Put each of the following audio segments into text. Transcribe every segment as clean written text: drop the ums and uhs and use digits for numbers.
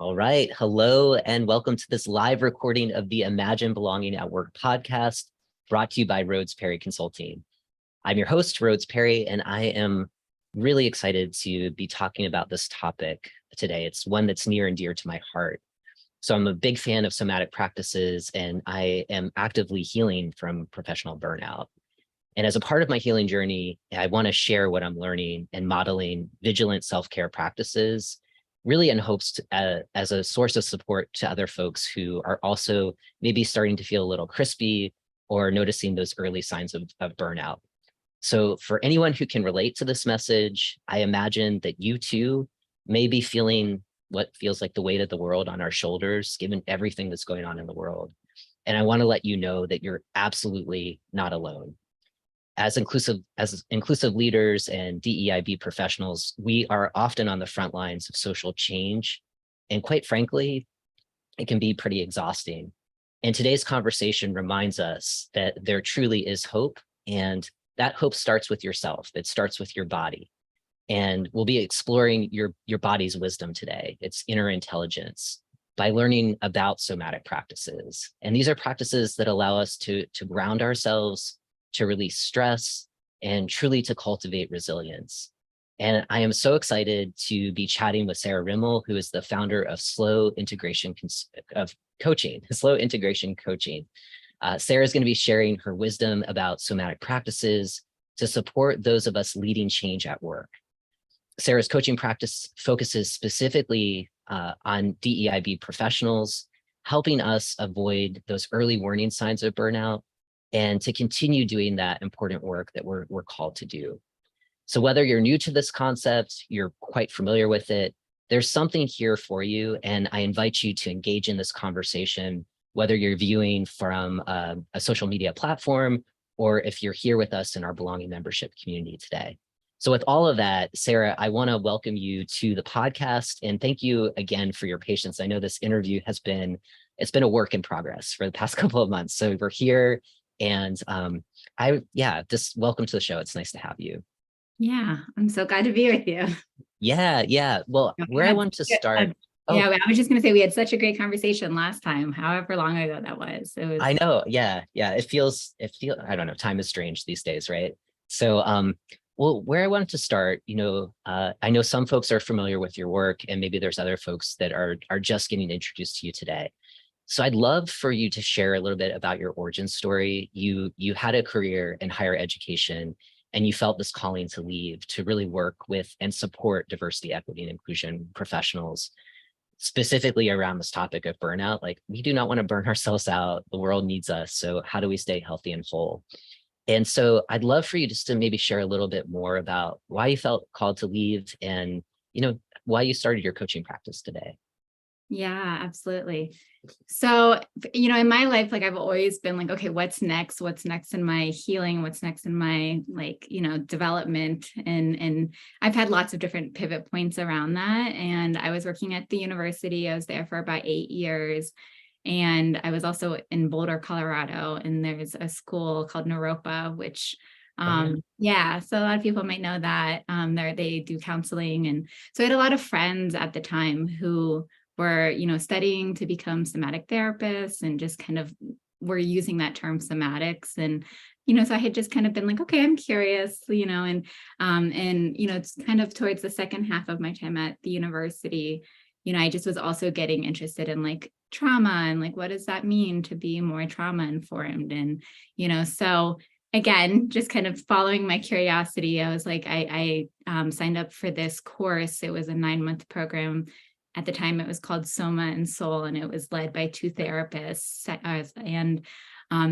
All right. Hello, and welcome to this live recording of the Imagine Belonging at Work podcast brought to you by Rhodes Perry Consulting. I'm your host, Rhodes Perry, and I am really excited to be talking about this topic today. It's one that's near and dear to my heart. So I'm a big fan of somatic practices, and I am actively healing from professional burnout. And as a part of my healing journey, I want to share what I'm learning and modeling vigilant self-care practices, really in hopes as a source of support to other folks who are also maybe starting to feel a little crispy or noticing those early signs of burnout. So for anyone who can relate to this message, I imagine that you too may be feeling what feels like the weight of the world on our shoulders, given everything that's going on in the world. And I want to let you know that you're absolutely not alone. As inclusive leaders and DEIB professionals, we are often on the front lines of social change. And quite frankly, it can be pretty exhausting. And today's conversation reminds us that there truly is hope, and that hope starts with yourself. It starts with your body. And we'll be exploring your body's wisdom today, its inner intelligence, by learning about somatic practices. And these are practices that allow us to ground ourselves, to release stress, and truly to cultivate resilience. And I am so excited to be chatting with Sarah Rimmel, who is the founder of Slow Integration Coaching. Sarah is going to be sharing her wisdom about somatic practices to support those of us leading change at work. Sarah's coaching practice focuses specifically on DEIB professionals, helping us avoid those early warning signs of burnout, and to continue doing that important work that we're called to do. So whether you're new to this concept, you're quite familiar with it, there's something here for you. And I invite you to engage in this conversation, whether you're viewing from a social media platform, or if you're here with us in our Belonging membership community today. So with all of that, Sarah, I want to welcome you to the podcast, and thank you again for your patience. I know this interview it's been a work in progress for the past couple of months. So we're here. And just welcome to the show. It's nice to have you. Yeah, I'm so glad to be with you. Yeah. Well, where I want to start. Yeah, I was just going to say we had such a great conversation last time, however long ago that was. I know. Yeah. It feels, I don't know, time is strange these days, right? So, well, where I wanted to start, I know some folks are familiar with your work, and maybe there's other folks that are just getting introduced to you today. So I'd love for you to share a little bit about your origin story. You had a career in higher education, and you felt this calling to leave to really work with and support diversity, equity, and inclusion professionals, specifically around this topic of burnout. Like, we do not want to burn ourselves out. The world needs us. So how do we stay healthy and whole? And so I'd love for you just to maybe share a little bit more about why you felt called to leave, and why you started your coaching practice today. Yeah, absolutely. So, in my life, like I've always been like, okay, what's next? What's next in my healing? What's next in my development? And I've had lots of different pivot points around that. And I was working at the university. I was there for about 8 years. And I was also in Boulder, Colorado, and there's a school called Naropa, which so a lot of people might know that they do counseling. And so I had a lot of friends at the time who were, studying to become somatic therapists, and just kind of were using that term somatics. And, so I had just kind of been like, okay, I'm curious, and it's kind of towards the second half of my time at the university, I just was also getting interested in like trauma and like, what does that mean to be more trauma informed? And, so again, just kind of following my curiosity, I was like, I signed up for this course. It was a 9-month program. At the time, it was called Soma and Soul, and it was led by 2 therapists. And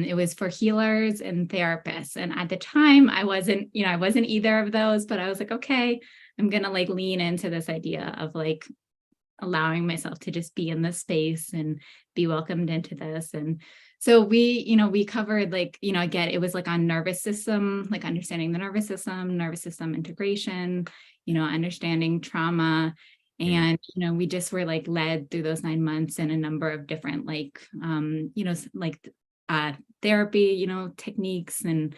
it was for healers and therapists. And at the time, I wasn't either of those, but I was like, okay, I'm going to like lean into this idea of like allowing myself to just be in this space and be welcomed into this. And so we covered like, again, it was like on nervous system, like understanding the nervous system integration, understanding trauma. And, we just were like led through those 9 months in a number of different therapy, techniques and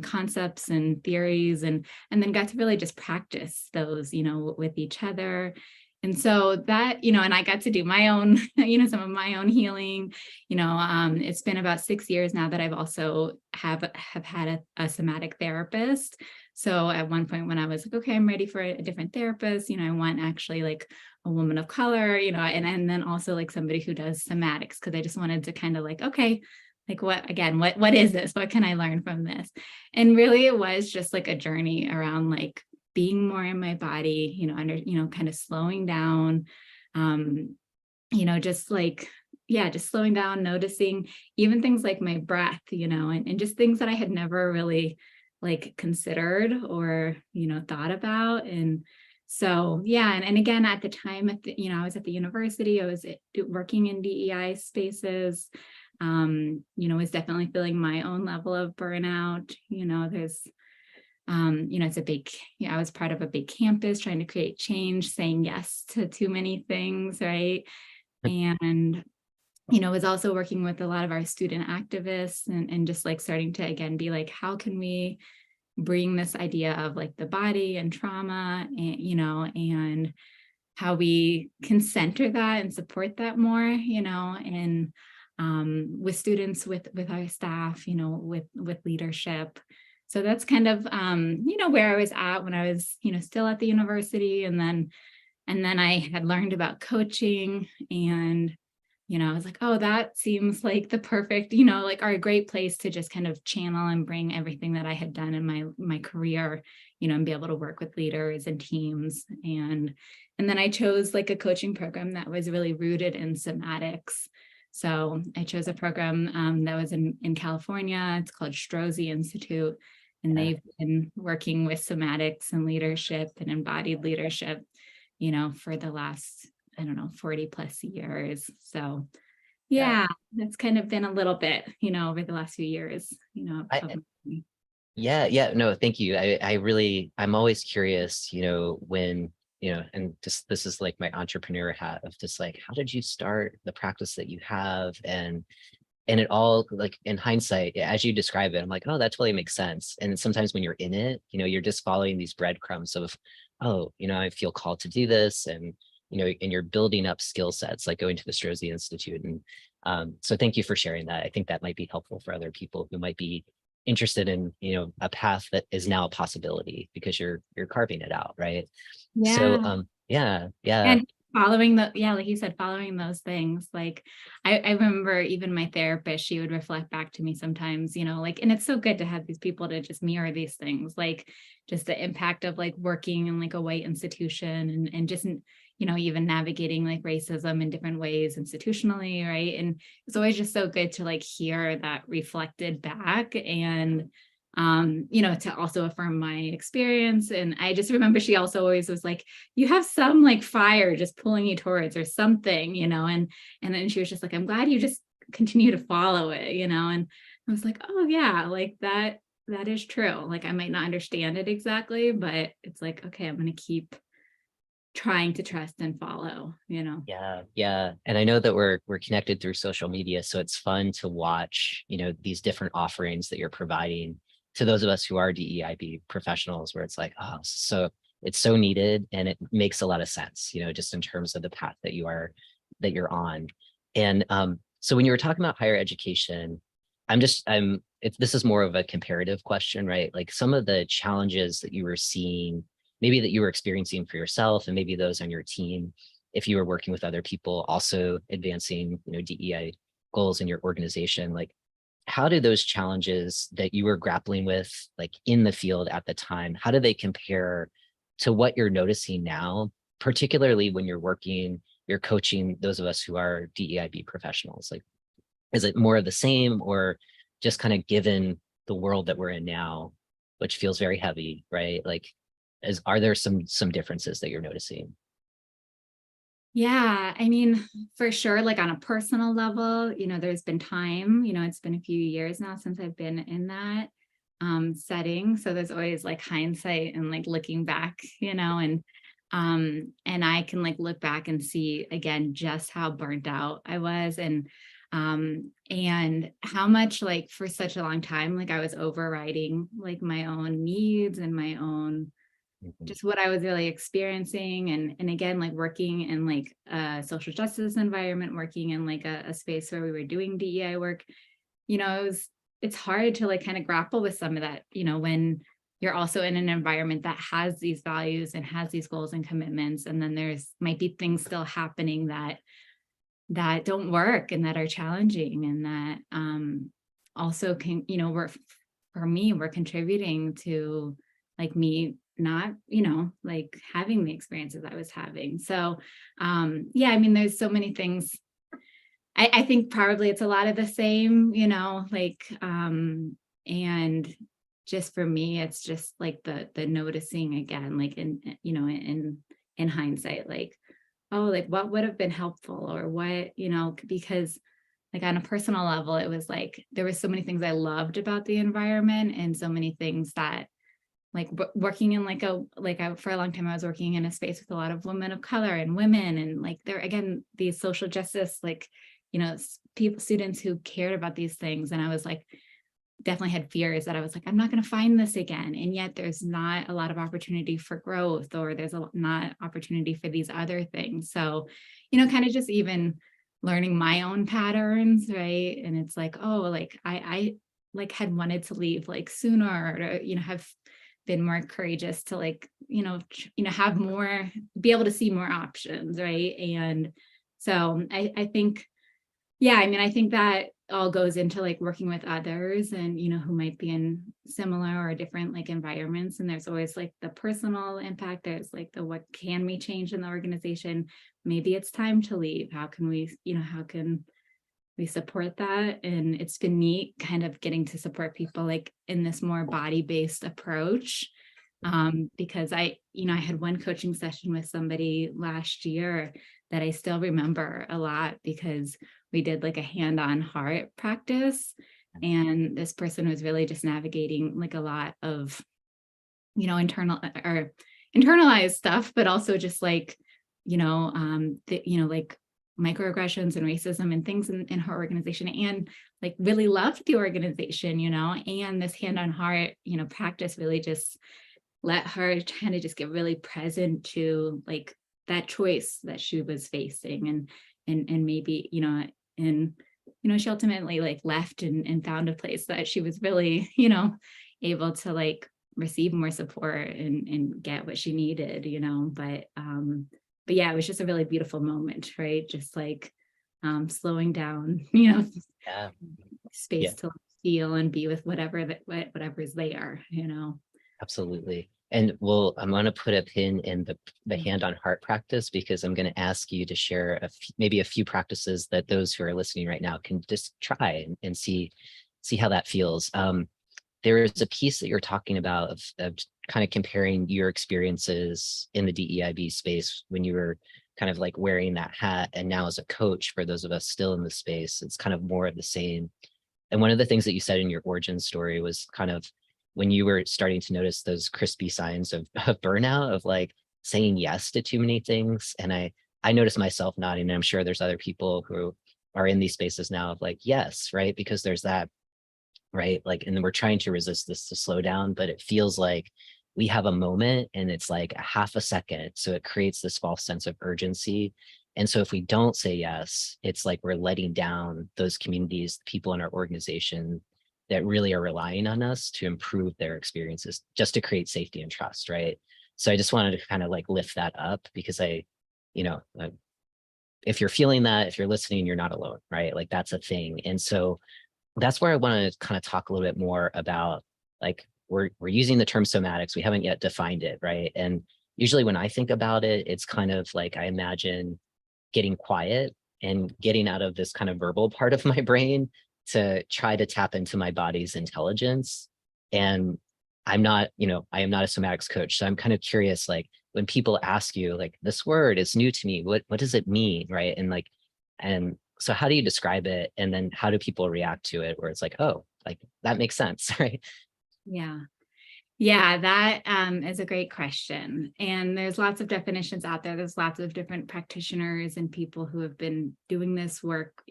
concepts and theories, and then got to really just practice those, with each other. And so that, and I got to do my own, some of my own healing. It's been about 6 years now that I've also have had a somatic therapist. So at one point when I was like, okay, I'm ready for a different therapist, I want actually like a woman of color, and then also like somebody who does somatics, because I just wanted to kind of like, okay, like what is this? What can I learn from this? And really it was just like a journey around like being more in my body, kind of slowing down, just like, yeah, just slowing down, noticing even things like my breath, and just things that I had never really like considered or, thought about. And so, yeah. And again, at the time, I was at the university, I was working in DEI spaces, was definitely feeling my own level of burnout. There's it's a big, I was part of a big campus trying to create change, saying yes to too many things, right? And, was also working with a lot of our student activists and just like starting to, again, be like, how can we bring this idea of like the body and trauma, and, and how we can center that and support that more, and with students, with our staff, with leadership. So that's kind of, where I was at when I was, still at the university. And then I had learned about coaching, and, I was like, oh, that seems like the perfect, like a great place to just kind of channel and bring everything that I had done in my career, and be able to work with leaders and teams. And then I chose like a coaching program that was really rooted in somatics. So I chose a program that was in California. It's called Strozzi Institute. And they've been working with somatics and leadership and embodied leadership, for the last, 40 plus years. So yeah, that's kind of been a little bit, over the last few years, Yeah, no, thank you. I'm always curious, when, and just this is like my entrepreneur hat of just like, how did you start the practice that you have? And it all, like, in hindsight, as you describe it, I'm like, oh, that totally makes sense. And sometimes when you're in it, you're just following these breadcrumbs of, oh, I feel called to do this. And, and you're building up skill sets, like going to the Strozzi Institute. And so thank you for sharing that. I think that might be helpful for other people who might be interested in, a path that is now a possibility because you're carving it out, right? So Yeah. yeah. And following like you said, following those things. Like I remember even my therapist, she would reflect back to me sometimes, like, and it's so good to have these people to just mirror these things, like just the impact of like working in like a white institution and just, even navigating like racism in different ways institutionally, right? And it's always just so good to like hear that reflected back and to also affirm my experience. And I just remember she also always was like, you have some like fire just pulling you towards or something, and then she was just like, I'm glad you just continue to follow it, and I was like, oh yeah, like that is true. Like I might not understand it exactly, but it's like, okay, I'm going to keep trying to trust and follow. Yeah. And I know that we're connected through social media, so it's fun to watch, these different offerings that you're providing to those of us who are DEIB professionals, where it's like, oh, so it's so needed and it makes a lot of sense, just in terms of the path that you're on. And so when you were talking about higher education, this is more of a comparative question, right? Like some of the challenges that you were seeing, maybe that you were experiencing for yourself, and maybe those on your team, if you were working with other people also advancing, DEI goals in your organization, like how do those challenges that you were grappling with, like in the field at the time, how do they compare to what you're noticing now, particularly when you're coaching those of us who are DEIB professionals? Like, is it more of the same, or just kind of given the world that we're in now, which feels very heavy, right? Like, are there some differences that you're noticing? Yeah, I mean, for sure, like on a personal level, there's been time, it's been a few years now since I've been in that setting. So there's always like hindsight and like looking back, and I can like look back and see again just how burnt out I was, and how much like for such a long time, like I was overriding like my own needs and my own Mhm. just what I was really experiencing. And again, like working in like a social justice environment, working in like a space where we were doing DEI work, it's hard to like kind of grapple with some of that, when you're also in an environment that has these values and has these goals and commitments. And then there's might be things still happening that don't work and that are challenging, and that also can, for me, we're contributing to like me not, like having the experiences I was having. So yeah, I mean, there's so many things. I think probably it's a lot of the same, like and just for me, it's just like the noticing again, like in hindsight, like, oh, like what would have been helpful, or what, because like on a personal level, it was like there were so many things I loved about the environment, and so many things that like working in for a long time, I was working in a space with a lot of women of color and women, and like there again, these social justice, like, people, students who cared about these things. And I was like, definitely had fears that I was like, I'm not going to find this again. And yet there's not a lot of opportunity for growth, or there's not opportunity for these other things. So, kind of just even learning my own patterns, right? And it's like, oh, like I like had wanted to leave like sooner, or to, have been more courageous to like, have more, be able to see more options, right? And so I think, yeah, I mean, I think that all goes into like working with others, and, who might be in similar or different like environments. And there's always like the personal impact. There's like the, what can we change in the organization? Maybe it's time to leave. How can we, how can we support that? And it's been neat kind of getting to support people like in this more body-based approach. Because I had one coaching session with somebody last year that I still remember a lot, because we did like a hand-on heart practice, and this person was really just navigating like a lot of, internal or internalized stuff, but also just like, like microaggressions and racism and things in her organization, and like really loved the organization, and this hand-on heart, practice really just let her kind of just get really present to like that choice that she was facing, and maybe, and she ultimately like left and found a place that she was really, able to like receive more support and get what she needed, but yeah, it was just a really beautiful moment, right? Just like slowing down, Yeah. space Yeah, to feel and be with whatever's there, absolutely. And I'm going to put a pin in the hand on heart practice, because I'm going to ask you to share maybe a few practices that those who are listening right now can just try and see how that feels. There is a piece that you're talking about of kind of comparing your experiences in the DEIB space when you were kind of like wearing that hat, and now as a coach for those of us still in the space, it's kind of more of the same. And one of the things that you said in your origin story was kind of when you were starting to notice those crispy signs of burnout, of like saying yes to too many things. And I noticed myself nodding, and I'm sure there's other people who are in these spaces now of like, yes, right? Because there's that, right? Like, and then we're trying to resist this to slow down, but it feels like we have a moment and it's like a half a second. So it creates this false sense of urgency. And so if we don't say yes, it's like we're letting down those communities, people in our organization that really are relying on us to improve their experiences, just to create safety and trust, right? So I just wanted to kind of like lift that up, because you know, if you're feeling that, if you're listening, you're not alone, right? Like that's a thing. And so that's where I want to kind of talk a little bit more about, like, we're using the term somatics. We haven't yet defined it, right? And usually when I think about it, it's kind of like I imagine getting quiet and getting out of this kind of verbal part of my brain to try to tap into my body's intelligence. And I'm not, I am not a somatics coach. So I'm kind of curious, like when people ask you, like, this word is new to me, what does it mean? Right. And so how do you describe it? And then how do people react to it, where it's like, oh, like that makes sense, right? Yeah. Yeah, that is a great question. And there's lots of definitions out there. There's lots of different practitioners and people who have been doing this work,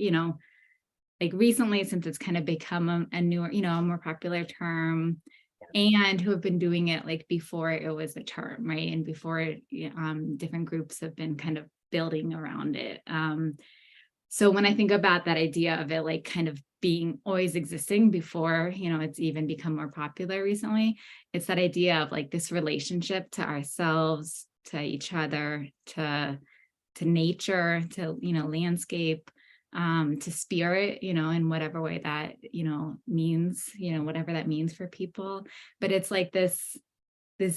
like recently, since it's kind of become a newer, a more popular term. and who have been doing it like before it was a term, right? And before different groups have been kind of building around it. So when I think about that idea of it like kind of being always existing before, it's even become more popular recently, it's that idea of like this relationship to ourselves, to each other, to nature, to, landscape, to spirit, in whatever way that, means, whatever that means for people. But it's like this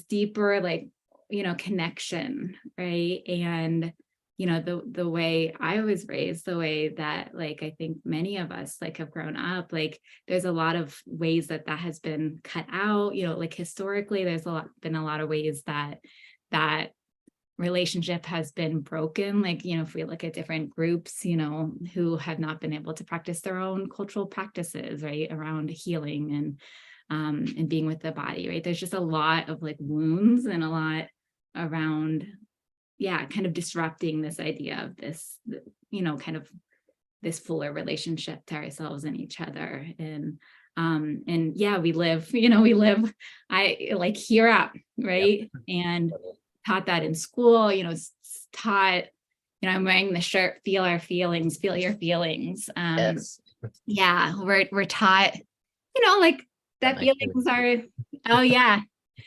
deeper, like, connection, right? And the way I was raised, the way that like I think many of us like have grown up, like there's a lot of ways that has been cut out, like historically there's been a lot of ways that relationship has been broken. Like, if we look at different groups, who have not been able to practice their own cultural practices, right, around healing and being with the body, right? There's just a lot of like wounds and a lot around, kind of disrupting this idea of this, kind of this fuller relationship to ourselves and each other. And we live, I like here up, right? Yep. And taught that in school, taught, I'm wearing the shirt, feel our feelings, feel your feelings. Yes. We're taught, like That that might be feelings are, oh yeah,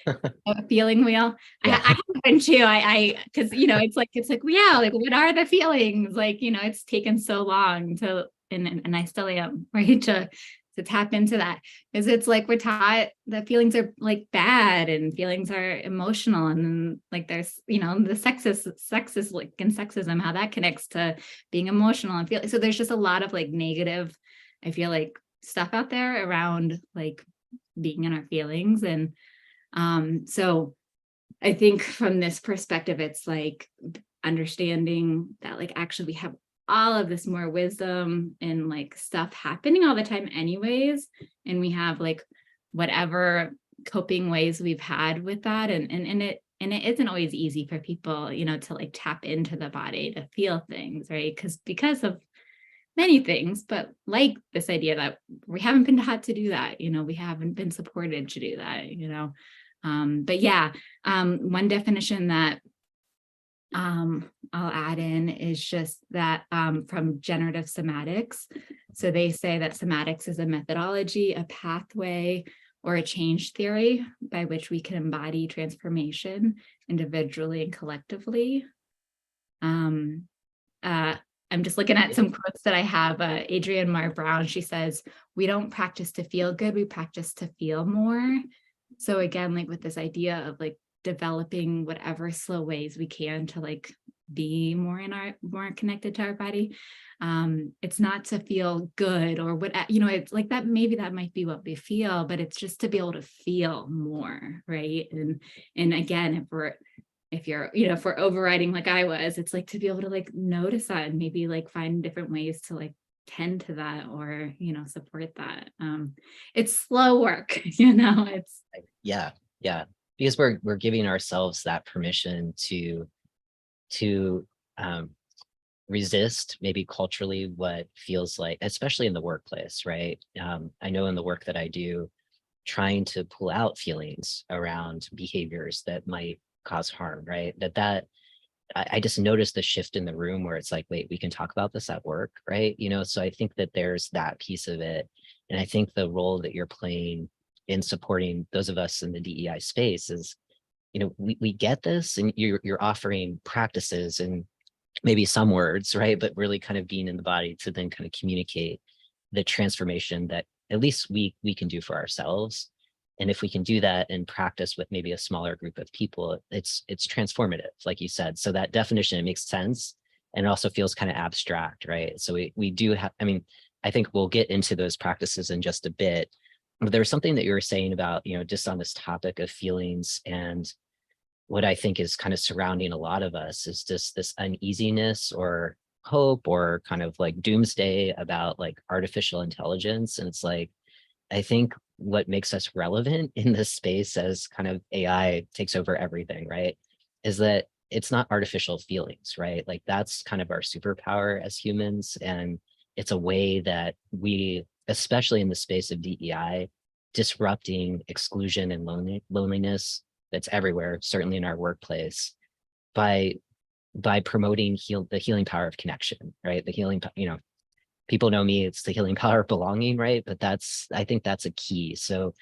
a feeling wheel. yeah. I have been too. I because it's like like what are the feelings? Like, it's taken so long to and I still am, right, to tap into that. Because it's like we're taught that feelings are like bad and feelings are emotional. And then like there's, the sexist like in sexism, how that connects to being emotional and feel. So there's just a lot of like negative, I feel like, stuff out there around like being in our feelings. And so I think from this perspective, it's like understanding that like actually we have all of this more wisdom and like stuff happening all the time anyways. And we have like whatever coping ways we've had with that. And it isn't always easy for people, to like tap into the body to feel things, right? Because of many things, but like this idea that we haven't been taught to do that, we haven't been supported to do that, one definition that I'll add in is just that from generative somatics. So they say that somatics is a methodology, a pathway, or a change theory by which we can embody transformation individually and collectively. I'm just looking at some quotes that I have. Adrienne Marr Brown, she says, "We don't practice to feel good, we practice to feel more." So again, like with this idea of like developing whatever slow ways we can to like be more connected to our body. It's not to feel good or what, it's like that, maybe that might be what we feel, but it's just to be able to feel more, right? And again, if we're overriding like I was, it's like to be able to like notice that and maybe like find different ways to like tend to that or support that. It's slow work. It's Yeah, because we're giving ourselves that permission to resist maybe culturally what feels like, especially in the workplace, right? I know in the work that I do, trying to pull out feelings around behaviors that might cause harm, right? I just noticed the shift in the room where it's like, wait, we can talk about this at work, right? So I think that there's that piece of it. And I think the role that you're playing in supporting those of us in the DEI space is, we get this, and you're offering practices and maybe some words, right? But really kind of being in the body to then kind of communicate the transformation that at least we can do for ourselves. And if we can do that and practice with maybe a smaller group of people, it's transformative, like you said. So that definition, it makes sense. And it also feels kind of abstract, right? So we do have, I think we'll get into those practices in just a bit. But there was something that you were saying about, just on this topic of feelings, and what I think is kind of surrounding a lot of us is just this uneasiness or hope or kind of like doomsday about like artificial intelligence. And it's like, I think what makes us relevant in this space as kind of AI takes over everything, right, is that it's not artificial feelings, right? Like that's kind of our superpower as humans. And it's a way that we, especially in the space of DEI, disrupting exclusion and loneliness that's everywhere, certainly in our workplace, by promoting the healing power of connection, right? The healing, people know me, it's the healing power of belonging, right? But I think that's a key. So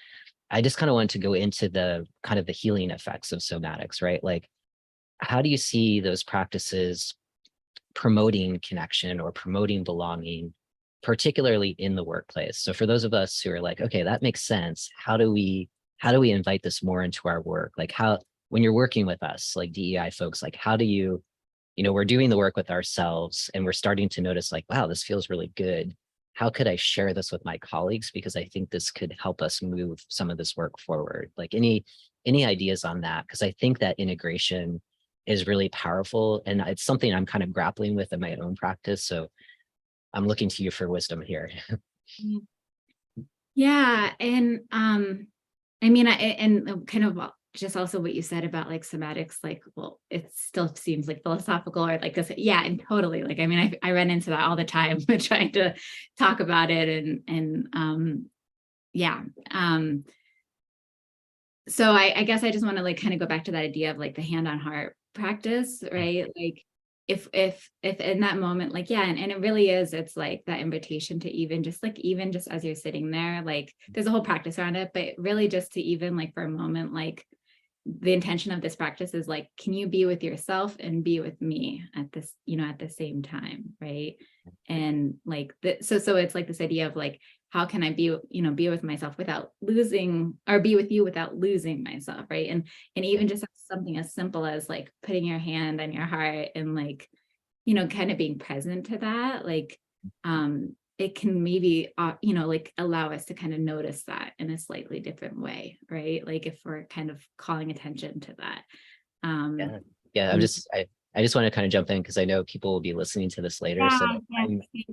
I just kind of wanted to go into the kind of the healing effects of somatics, right? Like, how do you see those practices promoting connection or promoting belonging, particularly in the workplace? So for those of us who are like, okay, that makes sense. How do we invite this more into our work? Like, how, when you're working with us, like DEI folks, like, how do you, we're doing the work with ourselves and we're starting to notice like, wow, this feels really good. How could I share this with my colleagues? Because I think this could help us move some of this work forward. Like, any ideas on that? Because I think that integration is really powerful, and it's something I'm kind of grappling with in my own practice. So I'm looking to you for wisdom here. Yeah. And I mean, and kind of just also what you said about like somatics, like, well, it still seems like philosophical or like this. Yeah, and totally. Like, I mean, I run into that all the time with trying to talk about it and yeah. So I guess I just want to like kind of go back to that idea of like the hand on heart practice, right? Like if in that moment, like, yeah, and it really is, it's like that invitation to even just as you're sitting there, like there's a whole practice around it, but really just to even like for a moment, like the intention of this practice is like, can you be with yourself and be with me at this, at the same time, right? And like so it's like this idea of like, how can I be, be with myself without losing, or be with you without losing myself, right? And even just something as simple as like putting your hand on your heart and like, kind of being present to that, like it can maybe like allow us to kind of notice that in a slightly different way, right? Like if we're kind of calling attention to that. Yeah, I just want to kind of jump in because I know people will be listening to this later. Yeah, So yeah,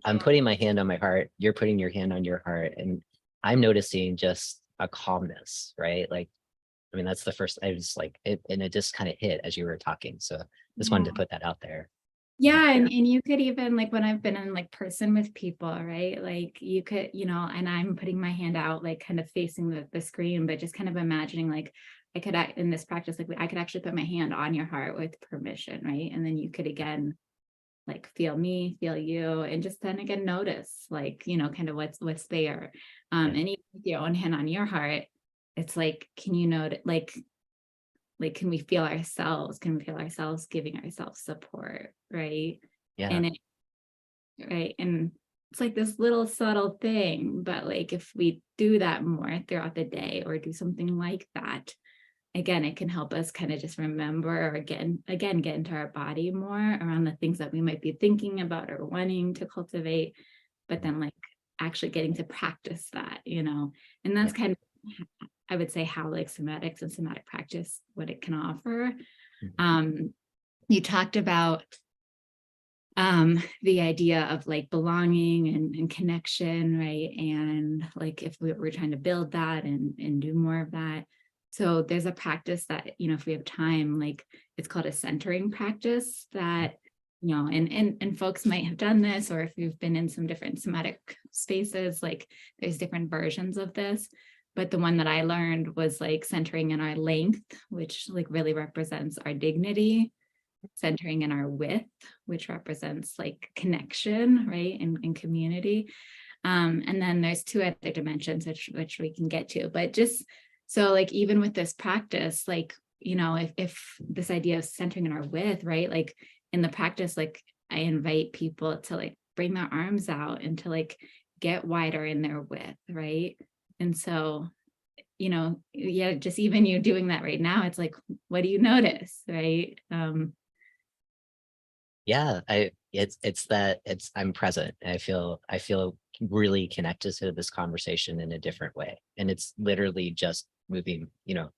I'm putting my hand on my heart, you're putting your hand on your heart, and I'm noticing just a calmness, right? Like, I mean, that's the first, I was like, and it just kind of hit as you were talking. So just wanted to put that out there. yeah, and you could even like when I've been in like person with people, right? Like you could, and I'm putting my hand out, like kind of facing the screen, but just kind of imagining like I could in this practice, like I could actually put my hand on your heart with permission, right? And then you could again like feel me, feel you, and just then again notice like, kind of what's there. And even with your own hand on your heart, it's like, can you notice like can we feel ourselves, giving ourselves support, right? Yeah. And right, and it's like this little subtle thing, but like if we do that more throughout the day or do something like that, again, it can help us kind of just remember, or again get into our body more around the things that we might be thinking about or wanting to cultivate, but then like actually getting to practice that, and that's kind of, I would say, how like somatics and somatic practice, what it can offer. You talked about the idea of like belonging and connection, right? And like if we're trying to build that and do more of that. So there's a practice that, if we have time, like it's called a centering practice that, and folks might have done this, or if you've been in some different somatic spaces, like there's different versions of this. But the one that I learned was like centering in our length, which like really represents our dignity, centering in our width, which represents like connection, right? And community. And then there's two other dimensions which we can get to, but just so like even with this practice, like, if this idea of centering in our width, right? Like in the practice, like I invite people to like bring their arms out and to like get wider in their width, right? And so, yeah, just even you doing that right now, it's like, what do you notice, right? Yeah, I'm present. I feel really connected to this conversation in a different way. And it's literally just moving,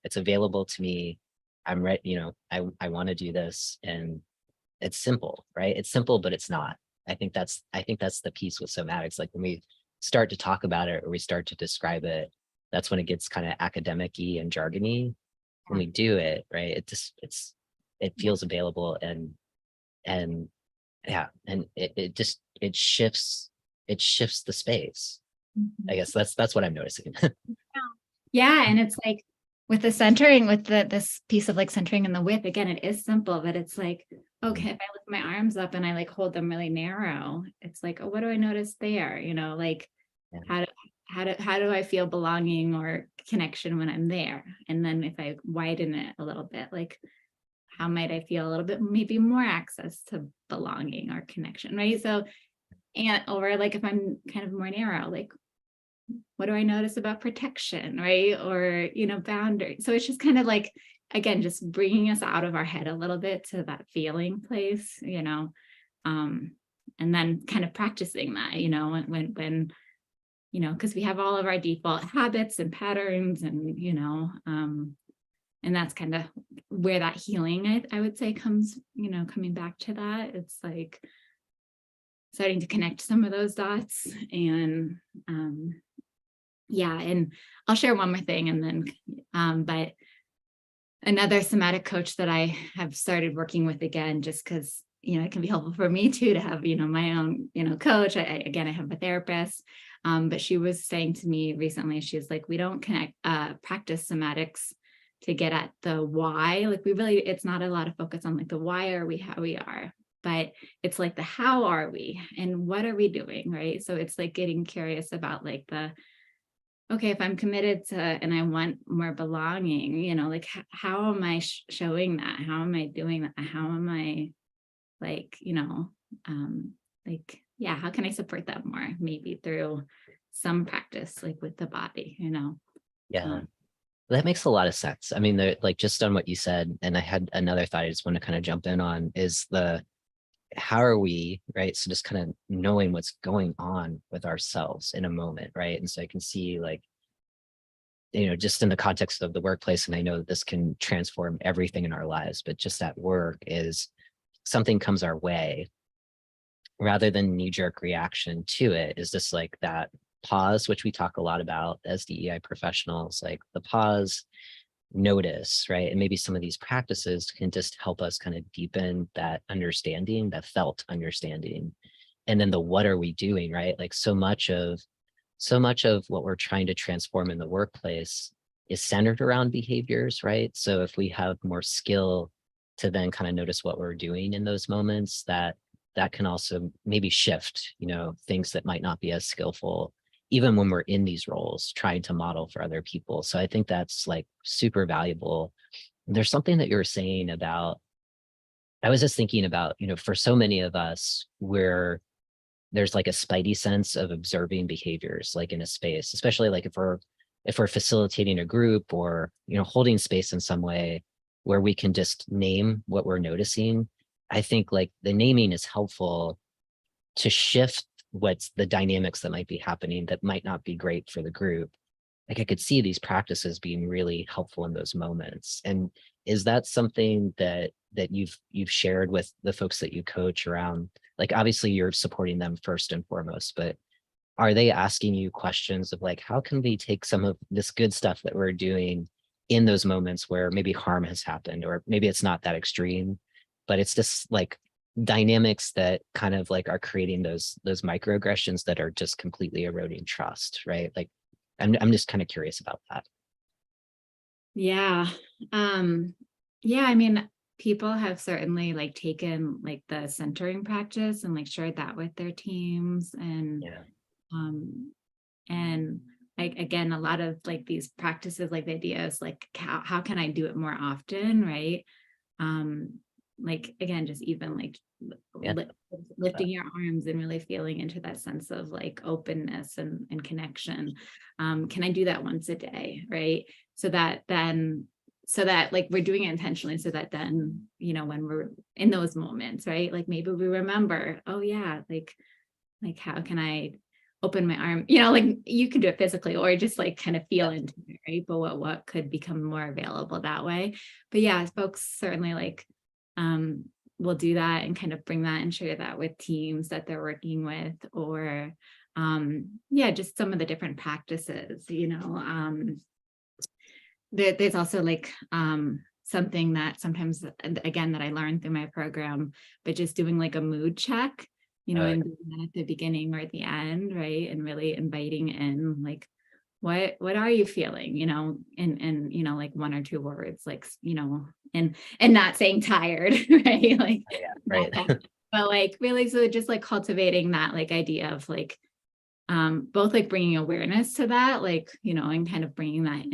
it's available to me. I'm ready, I want to do this. And it's simple, right? It's simple, but it's not. I think that's the piece with somatics. Like when we start to talk about it or we start to describe it, that's when it gets kind of academic-y and jargony. When we do it, right, it feels available, and yeah, and it shifts the space. I guess that's what I'm noticing. Yeah. And it's like with the centering, with this piece of like centering in the width, again, it is simple, but it's like, okay, if I lift my arms up and I like hold them really narrow, it's like, oh, what do I notice there? Like Yeah. how do I feel belonging or connection when I'm there? And then if I widen it a little bit, like how might I feel a little bit, maybe more access to belonging or connection, right? So, and or like if I'm kind of more narrow, like what do I notice about protection, right? Or, boundaries. So it's just kind of like, again, just bringing us out of our head a little bit to that feeling place, um, and then kind of practicing that, because we have all of our default habits and patterns and that's kind of where that healing, I would say comes, coming back to that. It's like starting to connect some of those dots and, yeah, and I'll share one more thing and then, but another somatic coach that I have started working with again, just because, it can be helpful for me too, to have, my own, coach. Again, I have a therapist, but she was saying to me recently, she's like, we don't practice somatics to get at the why. Like it's not a lot of focus on like the why are we how we are, but it's like the how are we and what are we doing, right? So it's like getting curious about like okay, if I'm committed to and I want more belonging, like how am I showing that? How am I doing that? How am I like, yeah, how can I support that more? Maybe through some practice, like with the body, Yeah, that makes a lot of sense. I mean, like just on what you said, and I had another thought I just want to kind of jump in on is how are we, right? So just kind of knowing what's going on with ourselves in a moment, right? And so I can see like, just in the context of the workplace, and I know that this can transform everything in our lives, but just at work is something comes our way, rather than knee-jerk reaction to it, is just like that pause, which we talk a lot about as DEI professionals, like the pause, notice, right? And maybe some of these practices can just help us kind of deepen that understanding, that felt understanding. And then the what are we doing, right? Like so much of what we're trying to transform in the workplace is centered around behaviors, right? So if we have more skill to then kind of notice what we're doing in those moments, that can also maybe shift, things that might not be as skillful, even when we're in these roles, trying to model for other people. So I think that's like super valuable. There's something that you were saying about, I was just thinking about, for so many of us, there's like a spidey sense of observing behaviors like in a space, especially like if we're facilitating a group or holding space in some way where we can just name what we're noticing. I think like the naming is helpful to shift what's the dynamics that might be happening that might not be great for the group. Like I could see these practices being really helpful in those moments. And is that something that you've shared with the folks that you coach around? Like obviously you're supporting them first and foremost, but are they asking you questions of like, how can we take some of this good stuff that we're doing in those moments where maybe harm has happened, or maybe it's not that extreme, but it's just like dynamics that kind of like are creating those microaggressions that are just completely eroding trust, right? Like I'm just kind of curious about that. Yeah. Yeah, I mean, people have certainly like taken like the centering practice and like shared that with their teams Yeah. um and like again a lot of like these practices, like the ideas like how can I do it more often, right? um like again, just even like Yeah. li- lifting your arms and really feeling into that sense of like openness and connection. Can I do that once a day, right? So that like we're doing it intentionally, so that then when we're in those moments, right, like maybe we remember, oh yeah, like how can I open my arm, like you can do it physically or just like kind of feel Yeah. into it, right? But what could become more available that way. But yeah, folks certainly like um will do that and kind of bring that and share that with teams that they're working with, or yeah, just some of the different practices. There's also like something that sometimes, again, that I learned through my program, but just doing like a mood check, Uh, and doing that at the beginning or at the end, right? And really inviting in like, what are you feeling, and like 1 or 2 words, like, and not saying tired, right? Like, Oh, yeah, not right. that, but like really, so just like cultivating that like idea of like, both like bringing awareness to that, like, and kind of bringing that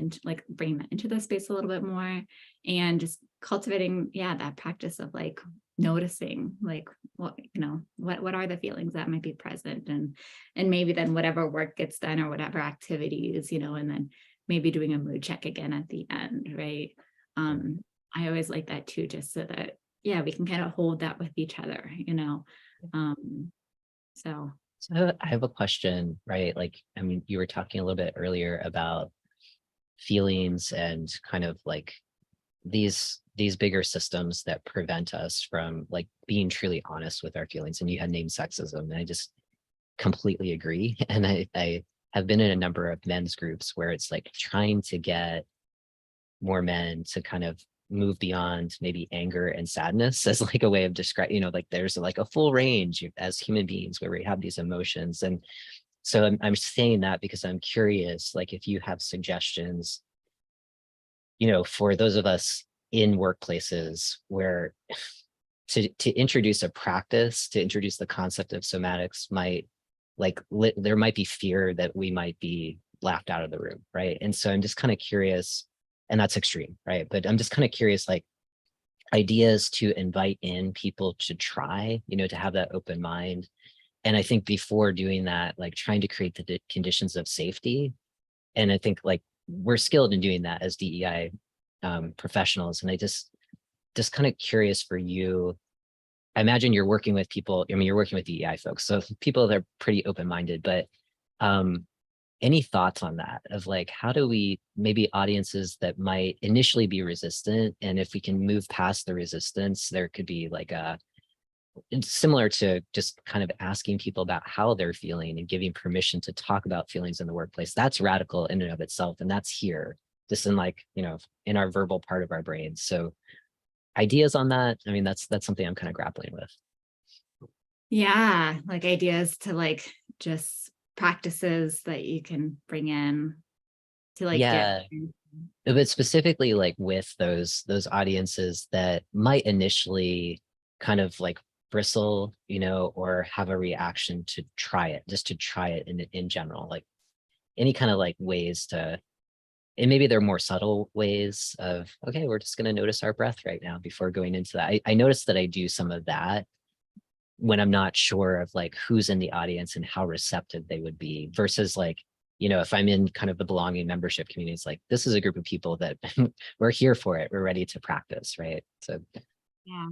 into the space a little bit more, and just cultivating, yeah, that practice of like noticing, like, what are the feelings that might be present, and maybe then whatever work gets done or whatever activities, and then maybe doing a mood check again at the end, right? um I always like that too, just so that, yeah, we can kind of hold that with each other, um so. So I have a question, right? Like, I mean, you were talking a little bit earlier about feelings and kind of like these bigger systems that prevent us from like being truly honest with our feelings. And you had named sexism, and I just completely agree. And I have been in a number of men's groups where it's like trying to get more men to kind of move beyond maybe anger and sadness as like a way of describing, like there's like a full range as human beings where we have these emotions. And so I'm saying that because I'm curious, like if you have suggestions, for those of us in workplaces where to introduce a practice, to introduce the concept of somatics might there might be fear that we might be laughed out of the room, right? And so I'm just kind of curious, and that's extreme, right? But I'm just kind of curious, like ideas to invite in people to try, to have that open mind. And I think before doing that, like trying to create the conditions of safety. And I think like we're skilled in doing that as DEI professionals. And I just kind of curious for you. I imagine you're working with people, I mean, you're working with DEI folks, so people that are pretty open-minded, but any thoughts on that of like, how do we, maybe audiences that might initially be resistant, and if we can move past the resistance, there could be like it's similar to just kind of asking people about how they're feeling and giving permission to talk about feelings in the workplace. That's radical in and of itself. And that's here, just in like, in our verbal part of our brains. So ideas on that? I mean, that's something I'm kind of grappling with. Yeah, like ideas to like just practices that you can bring in to like get. Yeah, but specifically like with those audiences that might initially kind of like bristle, or have a reaction to try it, just to try it in general, like any kind of like ways to, and maybe they're more subtle ways of, okay, we're just going to notice our breath right now before going into that. I noticed that I do some of that when I'm not sure of like who's in the audience and how receptive they would be versus like, if I'm in kind of the belonging membership community, it's like, this is a group of people that we're here for it. We're ready to practice, right? So Yeah.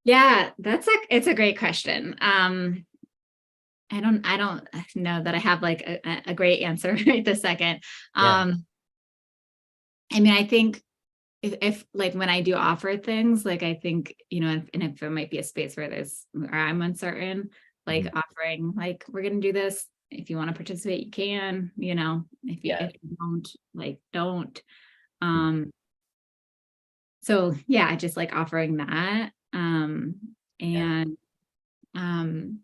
Yeah, it's a great question. I don't know that I have like a great answer right this second. yeah, I mean, I think if like when I do offer things, like I think, and if it might be a space where I'm uncertain, like mhm, offering like, we're gonna do this. If you want to participate, you can, yeah, if you don't, like don't. mm, Um, so yeah, just like offering that. yeah, And um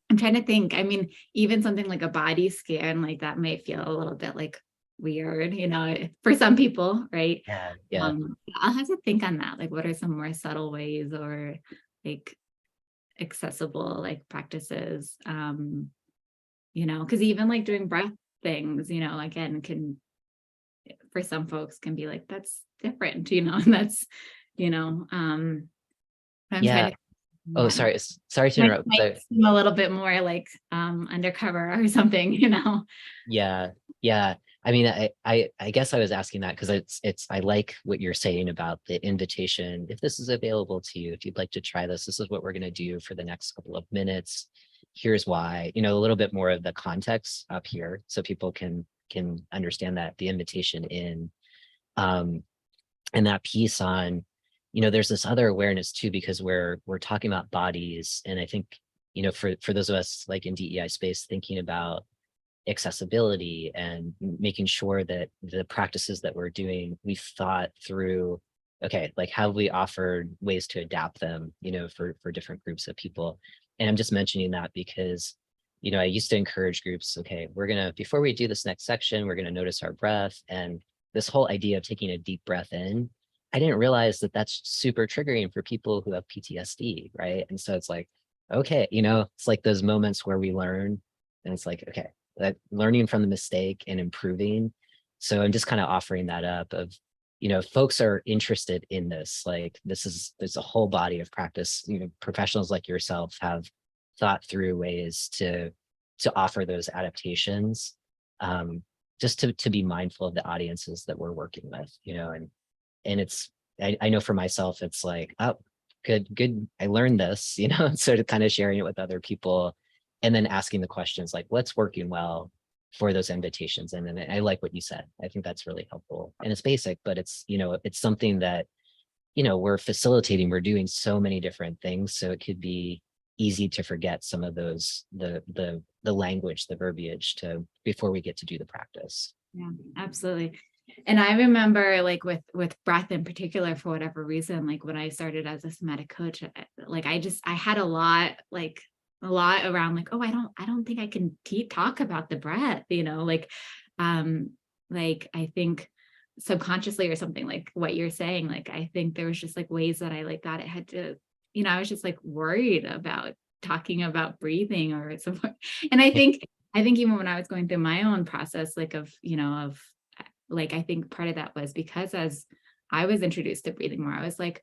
I'm trying to think. I mean, even something like a body scan, like that might feel a little bit like weird, for some people, right? yeah, yeah, I'll have to think on that. Like, what are some more subtle ways or like accessible like practices? Because even like doing breath things, again, can for some folks can be like that's different, and that's, I'm trying yeah. to Oh, that sorry to might, interrupt. might seem a little bit more like undercover or something. Yeah, yeah. I mean, I guess I was asking that because I like what you're saying about the invitation. If this is available to you, if you'd like to try this is what we're going to do for the next couple of minutes. Here's why, a little bit more of the context up here so people can understand that the invitation in. Um, and that piece on, there's this other awareness too, because we're talking about bodies. And I think, for those of us like in DEI space, thinking about accessibility and making sure that the practices that we're doing, we've thought through, okay, like have we offered ways to adapt them, for different groups of people. And I'm just mentioning that because I used to encourage groups, okay, before we do this next section, we're gonna notice our breath. And this whole idea of taking a deep breath in, I didn't realize that that's super triggering for people who have PTSD, right? And so it's like, okay, it's like those moments where we learn, and it's like, okay, that learning from the mistake and improving. So I'm just kind of offering that up of, folks are interested in this, like there's a whole body of practice, professionals like yourself have thought through ways to offer those adaptations, just to be mindful of the audiences that we're working with, and it's, I know for myself, it's like, oh, good, I learned this, and sort of kind of sharing it with other people, and then asking the questions like, what's working well for those invitations. And then I like what you said. I think that's really helpful. And it's basic, but it's, it's something that, we're facilitating, we're doing so many different things. So it could be easy to forget some of those, the language, the verbiage before we get to do the practice. Yeah, absolutely. And I remember like with breath in particular, for whatever reason, like when I started as a somatic coach, like I had a lot around like, oh, I don't think I can talk about the breath, like I think subconsciously or something, like what you're saying, like I think there was just like ways that I like that it had to, I was just like worried about talking about breathing or something. And I think even when I was going through my own process, like like, I think part of that was because as I was introduced to breathing more, I was like,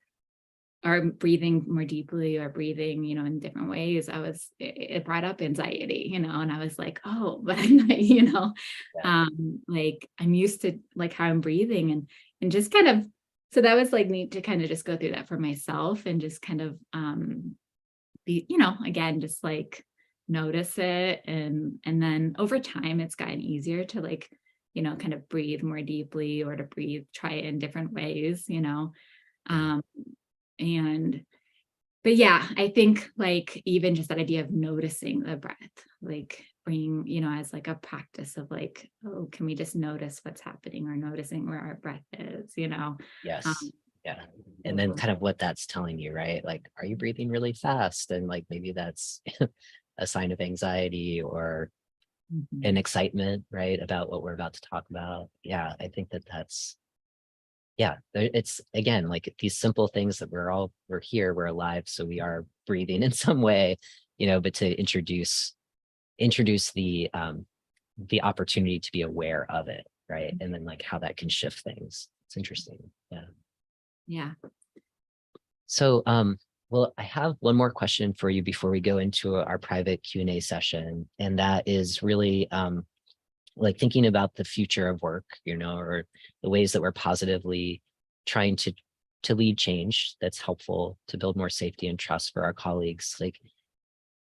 or breathing more deeply or breathing, in different ways, it brought up anxiety, and I was like, oh, but I'm not, Yeah. like I'm used to like how I'm breathing and just kind of, so that was like neat to kind of just go through that for myself and just kind of be, again, just like notice it. And then over time, it's gotten easier to like, kind of breathe more deeply or to try it in different ways, and, but yeah, I think like even just that idea of noticing the breath, like bringing, as like a practice of like, oh, can we just notice what's happening or noticing where our breath is, Yes. Yeah. And then kind of what that's telling you, right? Like, are you breathing really fast? And like maybe that's a sign of anxiety or an Mhm. excitement, right? About what we're about to talk about. Yeah, I think that's, yeah, it's again, like these simple things that we're here, we're alive, so we are breathing in some way, but to introduce the opportunity to be aware of it, right? And then like how that can shift things. It's interesting. Yeah. Yeah. So, well, I have one more question for you before we go into our private Q&A session, and that is really like thinking about the future of work, or the ways that we're positively trying to lead change that's helpful to build more safety and trust for our colleagues. Like,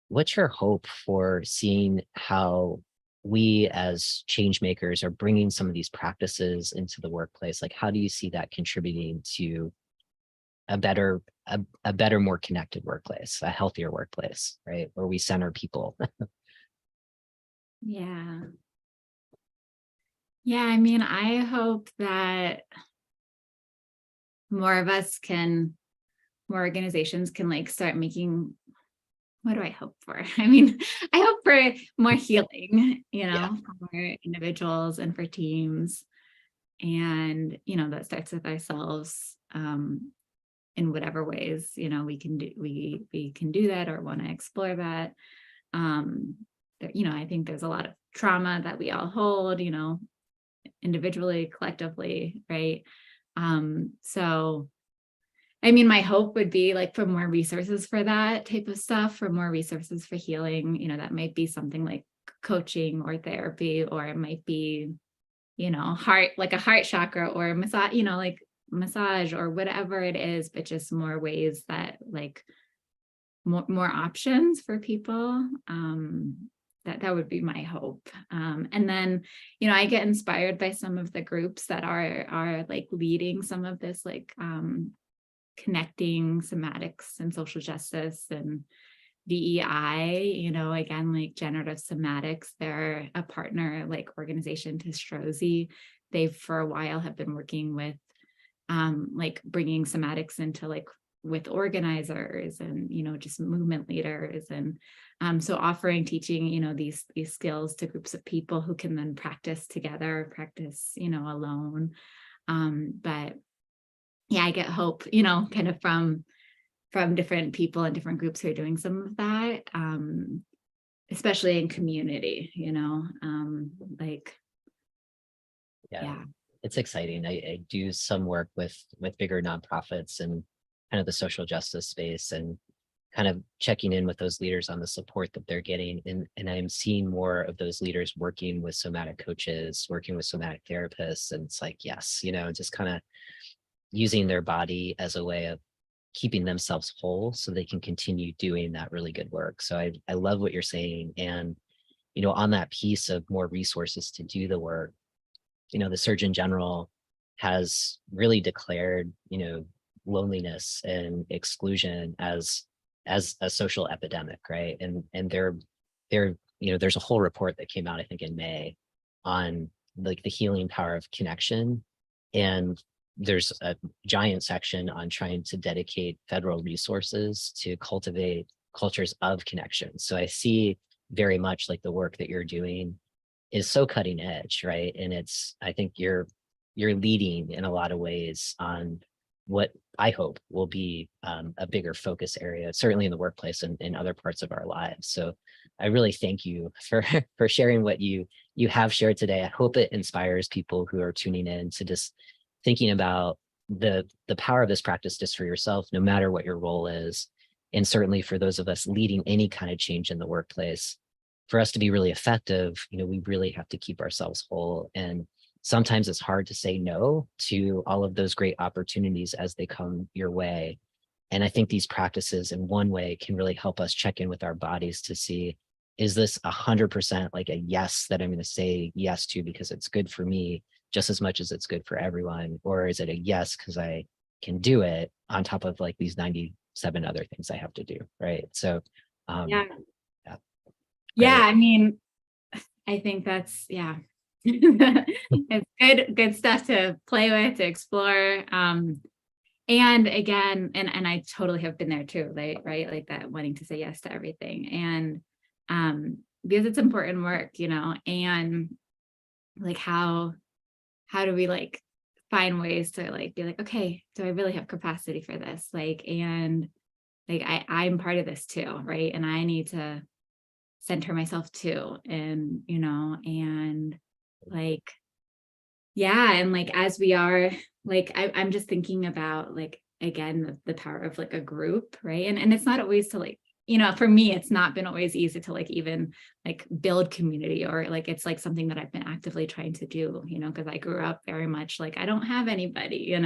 what's your hope for seeing how we as change makers are bringing some of these practices into the workplace? Like, how do you see that contributing to a better, a better, more connected workplace, a healthier workplace, right? Where we center people. Yeah. Yeah. I mean, I hope that more of us more organizations can like start making, what do I hope for? I mean, I hope for more healing, Yeah. for individuals and for teams. And, that starts with ourselves, in whatever ways, we can do, we can do that or want to explore that. Um, I think there's a lot of trauma that we all hold, individually, collectively, right? So I mean, my hope would be like for more resources for that type of stuff, for more resources for healing, that might be something like coaching or therapy, or it might be, heart, like a heart chakra or massage, like massage or whatever it is, but just more ways that like more options for people. That would be my hope. And then, I get inspired by some of the groups that are like leading some of this, like connecting somatics and social justice and DEI, again, like generative somatics, they're a partner like organization to Strozy. They for a while have been working with like bringing somatics into like with organizers and, just movement leaders. And so offering teaching, these skills to groups of people who can then practice together, practice, alone. But yeah, I get hope, kind of from different people and different groups who are doing some of that, especially in community, yeah. It's exciting. I do some work with bigger nonprofits and kind of the social justice space, and kind of checking in with those leaders on the support that they're getting. And I'm seeing more of those leaders working with somatic coaches, working with somatic therapists. And it's like, yes, just kind of using their body as a way of keeping themselves whole so they can continue doing that really good work. So I love what you're saying. And, on that piece of more resources to do the work, the Surgeon General has really declared, loneliness and exclusion as a social epidemic, right? And there's a whole report that came out, I think, in May on like the healing power of connection. And there's a giant section on trying to dedicate federal resources to cultivate cultures of connection. So I see very much like the work that you're doing is so cutting edge, right? And I think you're leading in a lot of ways on what I hope will be a bigger focus area, certainly in the workplace and in other parts of our lives. So I really thank you for sharing what you have shared today. I hope it inspires people who are tuning in to just thinking about the power of this practice just for yourself, no matter what your role is. And certainly for those of us leading any kind of change in the workplace, for us to be really effective, we really have to keep ourselves whole. And sometimes it's hard to say no to all of those great opportunities as they come your way. And I think these practices in one way can really help us check in with our bodies to see, is this 100% like a yes that I'm going to say yes to because it's good for me just as much as it's good for everyone? Or is it a yes because I can do it on top of like these 97 other things I have to do, right? So Yeah. yeah. Yeah, I mean, I think that's, yeah. It's good stuff to play with, to explore. And again, and I totally have been there too, right? Like that wanting to say yes to everything. And because it's important work, and like how do we like find ways to like be like, okay, do I really have capacity for this? Like, and like I'm part of this too, right? And I need to center myself too. And, and like, yeah. And like, as we are, like, I'm just thinking about like, again, the power of like a group, right? And it's not always to like, for me, it's not been always easy to like even like build community, or like it's like something that I've been actively trying to do, because I grew up very much like I don't have anybody,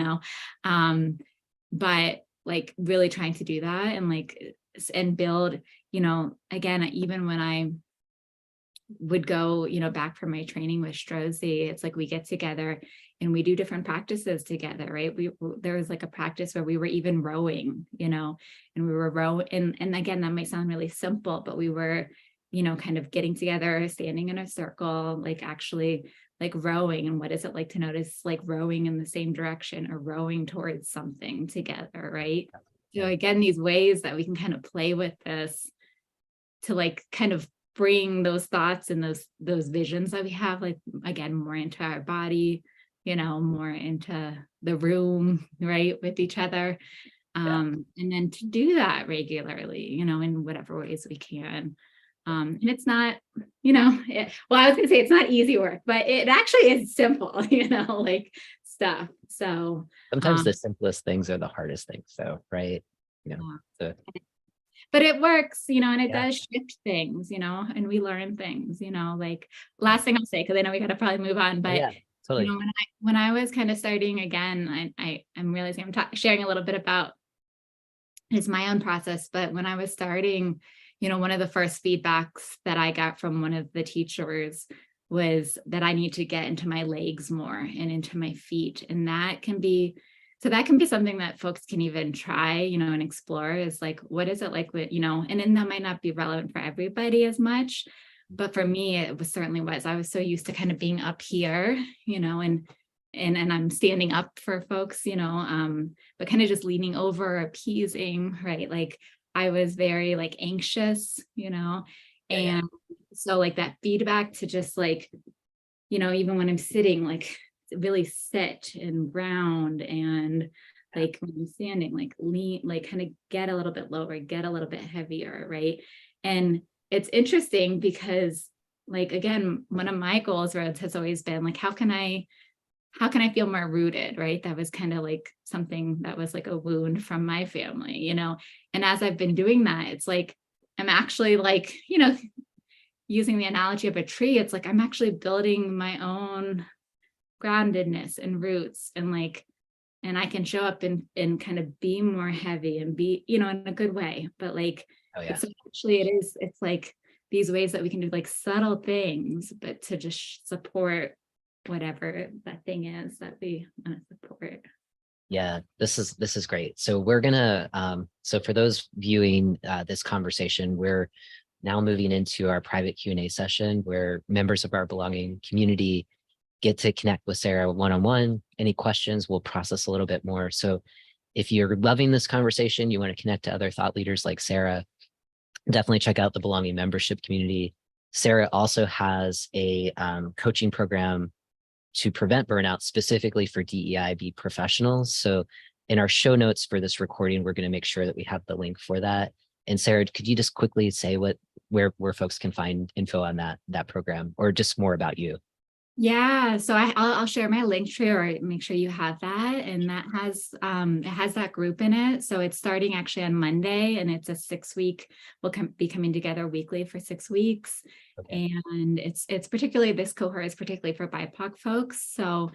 but like really trying to do that and like and build, again, even when I would go, back from my training with Strozzi, it's like we get together and we do different practices together, right? There was like a practice where we were even rowing, and we were rowing, and again, that might sound really simple, but we were, kind of getting together, standing in a circle, like actually like rowing. And what is it like to notice like rowing in the same direction or rowing towards something together, right? So again, these ways that we can kind of play with this to like kind of bring those thoughts and those visions that we have, like, again, more into our body, more into the room, right, with each other. And then to do that regularly, in whatever ways we can. And it's not, well, I was gonna say it's not easy work, but it actually is simple, like stuff. So sometimes the simplest things are the hardest things, though, right? But it works, and it does shift things, and we learn things, like last thing I'll say, because I know we got to probably move on, but totally. When I was kind of starting again, I'm realizing I'm sharing a little bit about is my own process, but when I was starting, one of the first feedbacks that I got from one of the teachers was that I need to get into my legs more and into my feet. And that can be something that folks can even try, and explore, is like, what is it like with, and then that might not be relevant for everybody as much, but for me, it was certainly was. I was so used to kind of being up here, and and I'm standing up for folks, but kind of just leaning over, appeasing, right? Like I was very like anxious, Yeah, yeah. and so like that feedback to just like, even when I'm sitting, like really sit and ground, and like when I'm standing, like lean, like kind of get a little bit lower, get a little bit heavier, right? And it's interesting because like, again, one of my goals, Rhodes, has always been like, how can I feel more rooted, right? That was kind of like something that was like a wound from my family, and as I've been doing that, it's like, I'm actually like, using the analogy of a tree, it's like, I'm actually building my own groundedness and roots, and like, and I can show up and kind of be more heavy and be, in a good way, but like, Oh yeah. it's actually, it's like these ways that we can do like subtle things, but to just support whatever that thing is that we want to support. Yeah, this is great. So we're gonna so for those viewing this conversation, we're now moving into our private Q&A session where members of our belonging community get to connect with Sarah one-on-one. Any questions, we'll process a little bit more. So if you're loving this conversation, you want to connect to other thought leaders like Sarah, definitely check out the belonging membership community. Sarah also has a coaching program to prevent burnout specifically for DEIB professionals. So in our show notes for this recording, we're going to make sure that we have the link for that. And Sarah, could you just quickly say where folks can find info on that program, or just more about you? Yeah, so I'll share my link tree, or make sure you have that, and that has it has that group in it. So it's starting actually on Monday, and it's a 6-week. We'll be coming together weekly for 6 weeks, Okay. and it's particularly, this cohort is particularly for BIPOC folks. So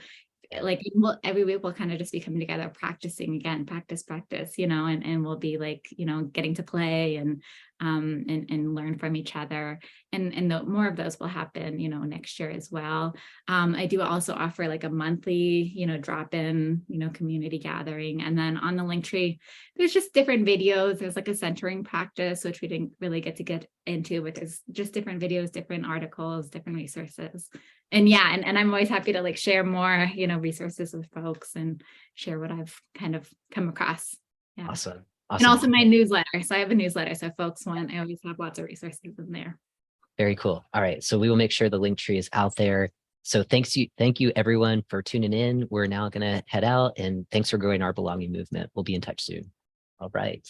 Yeah. like every week we'll kind of just be coming together, practicing again, practice, and we'll be like, getting to play and learn from each other. And the more of those will happen, next year as well. I do also offer like a monthly, drop-in, community gathering. And then on the link tree, there's just different videos. There's like a centering practice, which we didn't really get into, but there's just different videos, different articles, different resources. And yeah, and I'm always happy to like share more, resources with folks and share what I've kind of come across. Yeah. Awesome. And Awesome. also my newsletter. So I have a newsletter. So if folks want, I always have lots of resources in there. Very cool. All right. So we will make sure the link tree is out there. So thank you everyone for tuning in. We're now going to head out, and thanks for growing our belonging movement. We'll be in touch soon. All right.